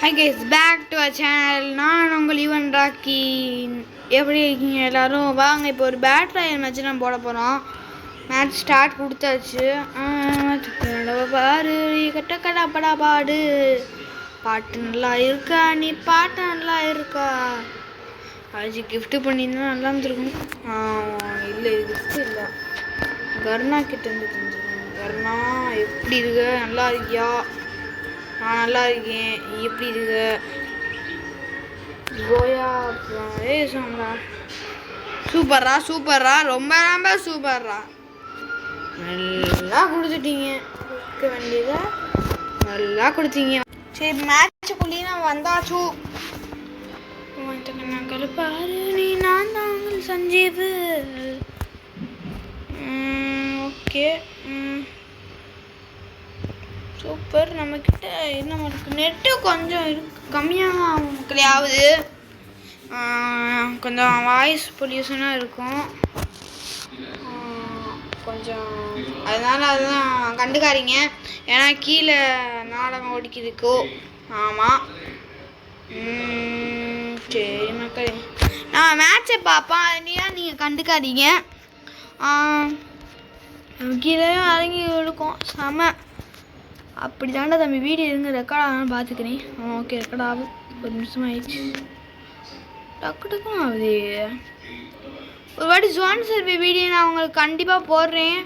Hi guys, back to our channel. நான் உங்கள் even rakhi. எப்படி இருக்கீங்க எல்லாரும்? வாங்க இப்போ ஒரு பேட்ராயல் மேட்ச் நம்ம போட போகிறோம். மேட்ச் ஸ்டார்ட் கொடுத்தாச்சு. பாரு கட்டக்கடா படா பாடு. பாட்டு நல்லா இருக்கா? நீ பாட்டு நல்லா இருக்கா? அது கிஃப்ட் பண்ணியிருந்தா நல்லா இருந்துருக்கும். இல்லை கிஃப்ட் இல்லை, கர்ணா கிட்ட இருந்து தெரிஞ்சுக்கணும். கர்ணா எப்படி இருக்க? நல்லா இருக்கியா? நான் நல்லா இருக்கேன். எப்படி இருக்க? கோயா சொன்னா சூப்பர்ரா சூப்பர்ரா, ரொம்ப ரொம்ப சூப்பர்ரா. நல்லா கொடுத்துட்டீங்க. கொடுக்க வேண்டியதை நல்லா கொடுத்தீங்க. சரி மேட்சுக்குள்ளேயே நான் வந்தாச்சு. பாரு நீ நான் தான் சஞ்சீவு. Okay super. நம்மக்கிட்ட என்ன இருக்குது? நெட்டு கொஞ்சம் கம்மியாக கிடையாது. கொஞ்சம் வாய்ஸ் பொல்யூஷனாக இருக்கும் கொஞ்சம், அதனால் அதுதான் கண்டுக்காதீங்க. ஏன்னா கீழே நாடகம் ஓடிக்கிருக்கோ. ஆமாம் சரி மக்களே, நான் மேட்சை பார்ப்பேன். இல்லையா நீங்கள் கண்டுக்காதீங்க. கீழே இறங்கி இருக்கும் செம. அப்படி தாண்டா தம்பி வீடியோ இருங்க, ரெக்கார்ட் ஆகணும்னு பார்த்துக்கிறேன். ஓகே ரெக்கார்ட் ஆகுது. ஒரு நிமிஷம் ஆயிடுச்சு. டக்கு டக்குன்னு ஆகுது. ஒரு வாட்டி ஜோன் சர்வே வீடியோ நான் உங்களுக்கு கண்டிப்பாக போடுறேன்.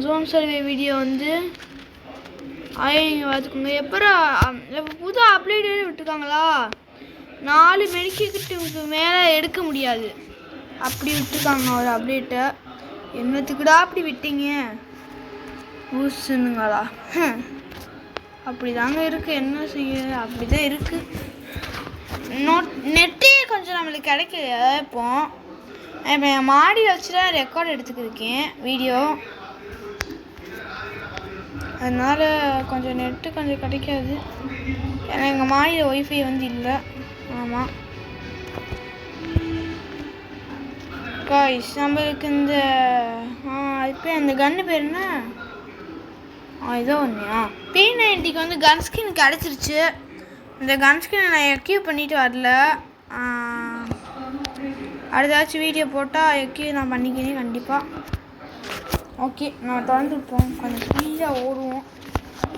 ஜோன் சர்வே வீடியோ வந்து நீங்கள் பார்த்துக்கோங்க. எப்போ புது அப்டேட் விட்டுருக்காங்களா? 4 மெடிக்கிட்டு மேலே எடுக்க முடியாது அப்படி விட்டுருக்காங்க ஒரு அப்டேட்டை. என்னத்துக்குடா அப்படி விட்டீங்க ஊசுனுங்களா? அப்படி தாங்க இருக்குது, என்ன செய்ய? அப்படி தான் இருக்குது. நெட்டே கொஞ்சம் நம்மளுக்கு கிடைக்கல. இப்போ என் மாடியில் வச்சு தான் ரெக்கார்ட் எடுத்துக்கிருக்கேன் வீடியோ. அதனால் கொஞ்சம் நெட்டு கொஞ்சம் கிடைக்காது. ஏன்னா எங்கள் மாடியில் ஒய்ஃபை வந்து இல்லை. ஆமாம் காய்ஸ், நம்மளுக்கு இந்த இப்போ அந்த கன்று பேர் என்ன? இதோ ஒன்றுயா P90க்கு வந்து கன் ஸ்கின் கிடச்சிருச்சு. இந்த கன் ஸ்கின் நான் எக்யூ பண்ணிட்டு வரல. அடுத்தாச்சும் வீடியோ போட்டால் எக்யூ நான் பண்ணிக்கிறேன் கண்டிப்பாக. ஓகே நான் திறந்துருப்போம். கொஞ்சம் ஸ்பீடாக ஓடுவோம்.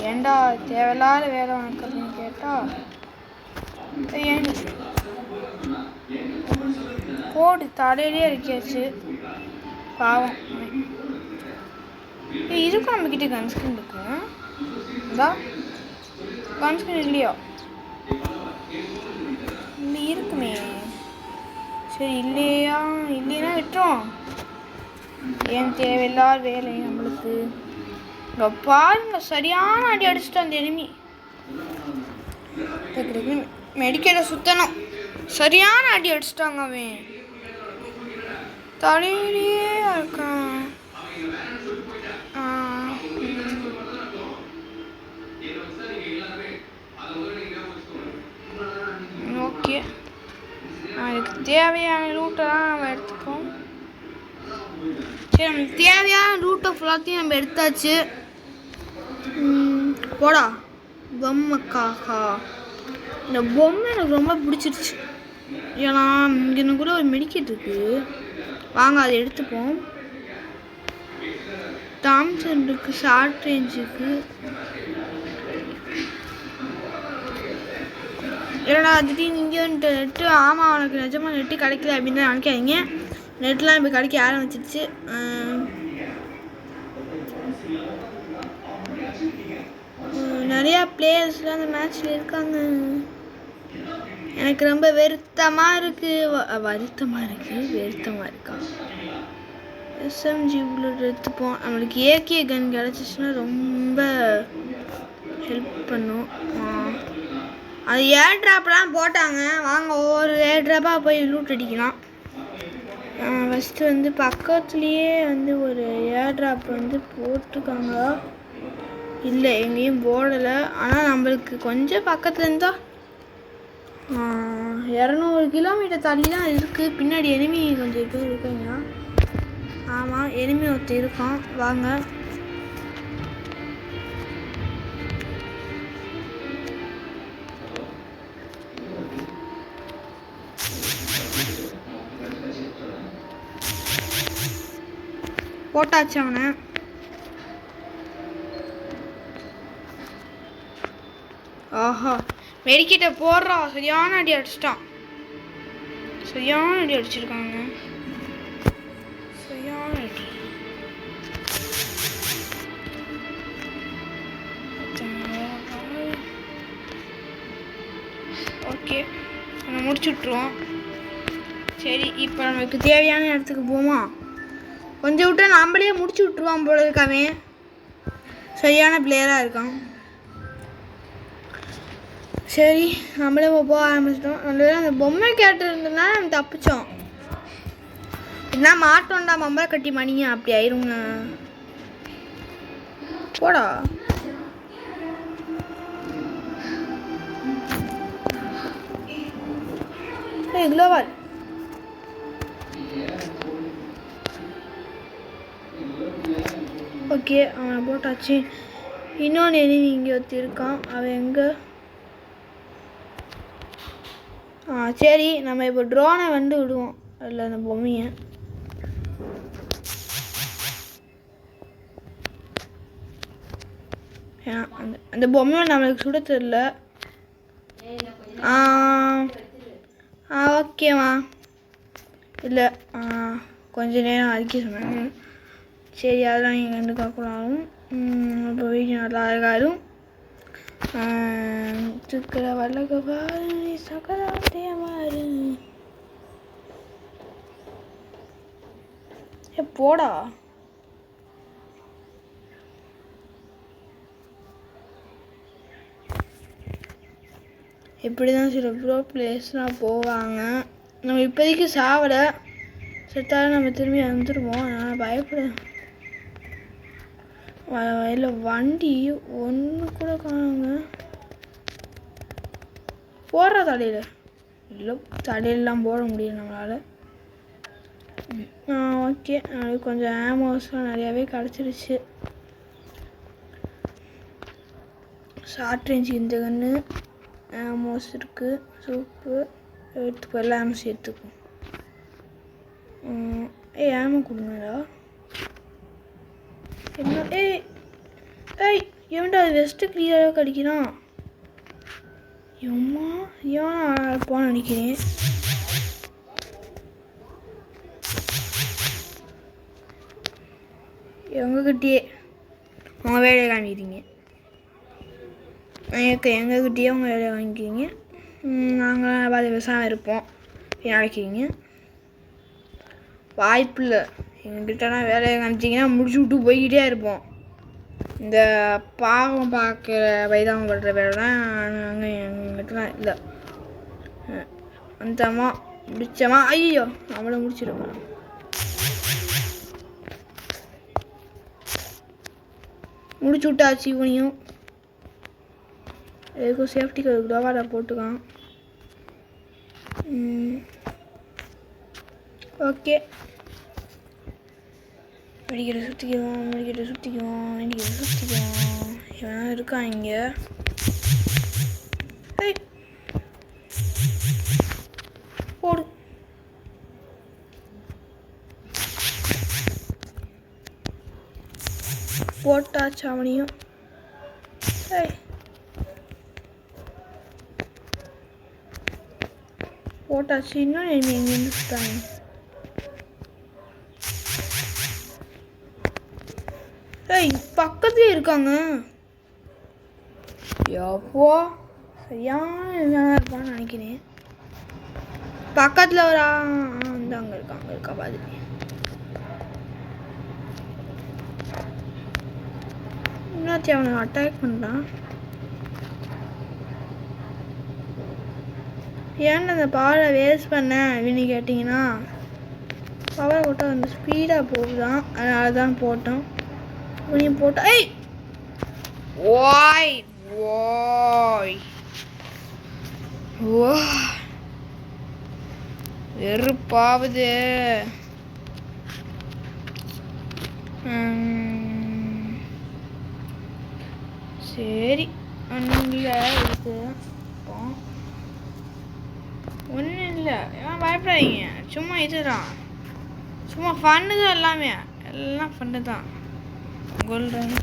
ஏண்டா தேவையில்லாத வேலை உனக்கு அப்படின்னு கேட்டால் போடு தலையிலே இருக்காச்சு பாவம். இதுக்கும் நம்மக்கிட்ட கன்ஸ்கின் இருக்கு. இதா கன்ஸ்கின் இல்லையா? இல்லை இருக்குமே. சரி இல்லைன்னா விட்டுரும். ஏன் தேவையில்லாத வேலை நம்மளுக்கு. இங்கே பாருங்க, சரியான அடி அடிச்சுட்டு அந்த எனிமி. மெடிக்கலை சுத்தணும். சரியான அடி அடிச்சிட்டாங்க. அவன் தலையிலேயே இருக்கான். ஓகே அதுக்கு தேவையான ரூட்டெல்லாம் நம்ம எடுத்துப்போம். சரி நமக்கு தேவையான ரூட்டை ஃபுல்லாத்தையும் நம்ம எடுத்தாச்சு. போடா பொம்மைக்காகா. இந்த பொம்மை எனக்கு ரொம்ப பிடிச்சிருச்சு. ஏன்னா இங்கே கூட ஒரு மெடிக்கெட் இருக்குது. வாங்க அதை எடுத்துப்போம். தாம்சன் இருக்குது, ஷார்ட் ரேஞ்சுக்கு. இல்லைடா திடீர்னு இங்கே வந்துட்டு நெட்டு. ஆமாம் உனக்கு நிஜமாக நெட்டு கிடைக்கல அப்படின்னு தான் நினைக்காதீங்க. நெட்லாம் இப்போ கிடைக்க ஆரம்பிச்சிருச்சு. நிறையா பிளேயர்ஸ்லாம் அந்த மேட்ச்சில் இருக்காங்க. எனக்கு ரொம்ப வருத்தமாக இருக்குது. வருத்தமாக இருக்கா? SMG புல்லட் எடுத்துப்போம். நம்மளுக்கு ஏகே கன் கிடச்சிச்சின்னா ரொம்ப ஹெல்ப் பண்ணும். அது ஏர் ட்ராப்லாம் போட்டாங்க. வாங்க ஒவ்வொரு ஏர் ட்ராப்பாக போய் லூட் அடிக்கலாம். ஃபஸ்ட்டு வந்து பக்கத்துலேயே வந்து ஒரு ஏர் ட்ராப் வந்து போட்டிருக்காங்க. இல்லை எங்கேயும் போடலை. ஆனால் நம்மளுக்கு கொஞ்சம் பக்கத்தில் இருந்தால் 200 கிலோமீட்டர் தள்ளி தான் இருக்குது. பின்னாடி எனிமி கொஞ்சம் பேர் இருக்காங்க. ஆமாம் எனிமி ஒருத்தர் இருக்கான். வாங்க போட்டாச்சு அவனை. ஆஹா மெடிக்கிட்ட போடுறா. சரியான அடி அடிச்சிட்டான். சரியான அடி அடிச்சிருக்காங்க. சரியான அடி. ஓகே நம்ம முடிச்சு விட்ருவோம். சரி இப்போ நமக்கு தேவையான இடத்துக்கு போமா. கொஞ்சம் விட்டு நம்மளே முடிச்சு விட்ருவான் போல இருக்காமே. சரியான பிளேயராக இருக்கான். சரி நம்மளே போக ஆரம்பிச்சிட்டோம். அந்த பொம்மை கேட்டுருந்ததுனால நம்ம தப்பிச்சோம். என்ன மாட்டோம்டா மம்பளை கட்டி மணிங்க அப்படி ஆயிருங்க. போடா குளோவால். ஓகே அவனை போட்டாச்சு. இன்னொன்று எனிமி இங்கே ஒருத்தி இருக்கான். அவன் எங்கே? சரி நம்ம இப்போ ட்ரோனை வந்து விடுவோம் அதில் அந்த பொம்மையை. அந்த பொம்மையை நம்மளுக்கு சுட தெரியல. ஓகேவா இல்லை கொஞ்ச நேரம் அடிக்க சொன்னாங்க. சரி அதெல்லாம் நீங்கள் கண்டுக்காக்கூடாதும். இப்போ வீடியோ நல்லா இருக்காரும். சுக்கர வல்லக பாரு சக்கராட்டே மாறு. போடா இப்படி தான் சில ப்ரோ பிளேஸ்லாம் போவாங்க. நம்ம இப்போதைக்கு சாவலை. செத்தாலும் நம்ம திரும்பி வந்துடுவோம். அதனால் பயப்பட. வயலில் வண்டி ஒன்று கூட காணுங்க. போடுறா தடையில். இல்லை தடையிலலாம் போட முடியும் நம்மளால். ஓகே அதுக்கு கொஞ்சம் ஆமோஸ்லாம் நிறையாவே கிடச்சிருச்சு. ஷார்ட் ரேஞ்ச் இந்த கன்று ஆமோஸ் இருக்குது. சூப்பு எடுத்துக்கோ. எல்லா ஆமோஸ் எடுத்துக்கும். ஆமோ கொடுங்கடா. என்ன ஏன்டா அது வெஸ்ட்டு கிளியராக கிடைக்கிறான். எம்மா ஏன் இருப்பான்னு நினைக்கிறேன். எங்ககிட்டயே உங்கள் வேலையை காமிக்கிறீங்க. எங்ககிட்டயே உங்கள் வேலையை வாங்கிக்கிறீங்க. நாங்கள் பாதி விவசாயம் இருப்போம் நினைக்கிறீங்க. வாய்ப்பு இல்லை. எங்ககிட்டனா வேலையை காமிச்சிங்கன்னா முடிச்சு விட்டு போய்கிட்டே இருப்போம். இந்த பாவம் பார்க்குற வயதாகம் படுற வேலைலாம் நாங்கள் எங்கிட்டலாம் இல்லை. அந்தம்மா முடிச்சமா ஐயோ நம்மளை முடிச்சிருக்கோம். முடிச்சு விட்டாச்சு. இவனையும் எதுக்கும் சேஃப்டிக்கு டவாடா போட்டுக்கான். ஓகே வெடிக்கிற சுற்றிக்குவோம். இவன் இருக்கான் இங்கே. போடு. போட்டாச்சு அவனையும். போட்டாச்சு. இன்னும் எங்கேருந்து சுட்டாங்க. பக்கத்துலேயே இருக்காங்க. எப்போ சரியான இருப்பான்னு நினைக்கிறேன். பக்கத்தில் ஒரு வந்து அங்கே இருக்கா பாது. என்னாச்சு அவனை அட்டாக் பண்ணுறான். ஏன்னு அந்த பவரை வேஸ்ட் பண்ண அப்படின்னு கேட்டிங்கன்னா பவரை போட்டால் வந்து ஸ்பீடாக போகுதான். அதனால தான் போட்டோம். உனியும் போட்டா ஓய் வெறுப்பாவது. சரி ஒன்றும் இல்லை. இருக்கு ஒன்றும் இல்லை. ஏன் பயப்படாதீங்க. சும்மா இதுதான். சும்மா ஃபன்னு தான் எல்லாமே. எல்லாம் ஃபண்டு தான். Golden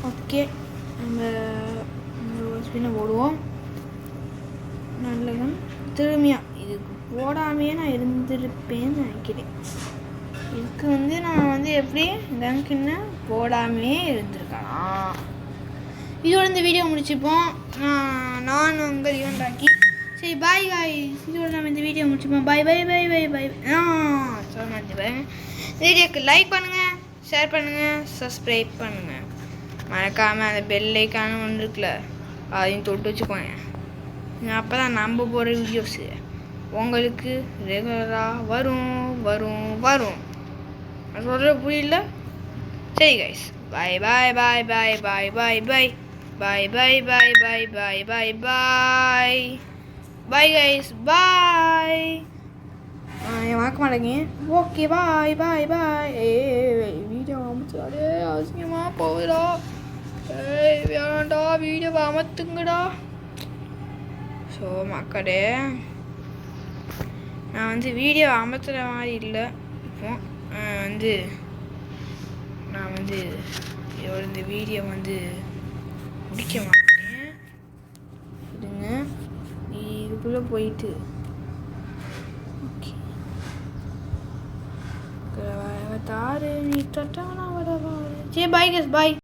okay. நம்ம ஸ்பின்னை போடுவோம். நல்லதான். திரும்பியா இதுக்கு போடாமையே நான் இருந்திருப்பேன்னு நினைக்கிறேன். இதுக்கு நான் எப்படி கன்கின்னு போடாமையே இருந்திருக்கலாம். இதோட இந்த வீடியோ முடிச்சுப்போம். நான் உங்கள் ஈவன் ராக்கி. சரி பாய் காய்ஸ். இதோட நம்ம இந்த வீடியோ முடிச்சுப்போம். பாய் பாய் பாய் பாய் பாய். சொல்ல மாட்டேன். வீடியோக்கு லைக் பண்ணுங்கள், ஷேர் பண்ணுங்கள், சப்ஸ்கிரைப் பண்ணுங்கள். மறக்காமல் அந்த பெல் ஐக்கான ஒன்று இருக்குல்ல, அதையும் தொட்டு வச்சுக்கோங்க. அப்போ தான் நம்ம போகிற வீடியோஸு உங்களுக்கு ரெகுலராக வரும் வரும் வரும். நான் சொல்கிற புரியல. சரி கைஸ், பாய் பாய் பாய் பாய் பாய் பாய் பாய் பாய் பாய் பாய் பாய் பாய் பாய் பாய் பாய் கைஸ். பாய். என் வாக்க மாட்டேங்க. ஓகே பாய் பாய் பாய். வீடியோ அமைச்சாலே அவசியமாக போகுதா? வேண்டாண்டா, வீடியோவை அமர்த்துங்கடா. ஸோ மக்களே, நான் வீடியோ அமர்த்துகிற மாதிரி இல்லை. இப்போ நான் இதோட இந்த வீடியோ முடிக்க மாட்டேன். இதுங்க இதுக்குள்ளே போயிட்டு ஓகே தாரு நீ தொட்டானா வர. சரி பாய் கஸ் பாய்.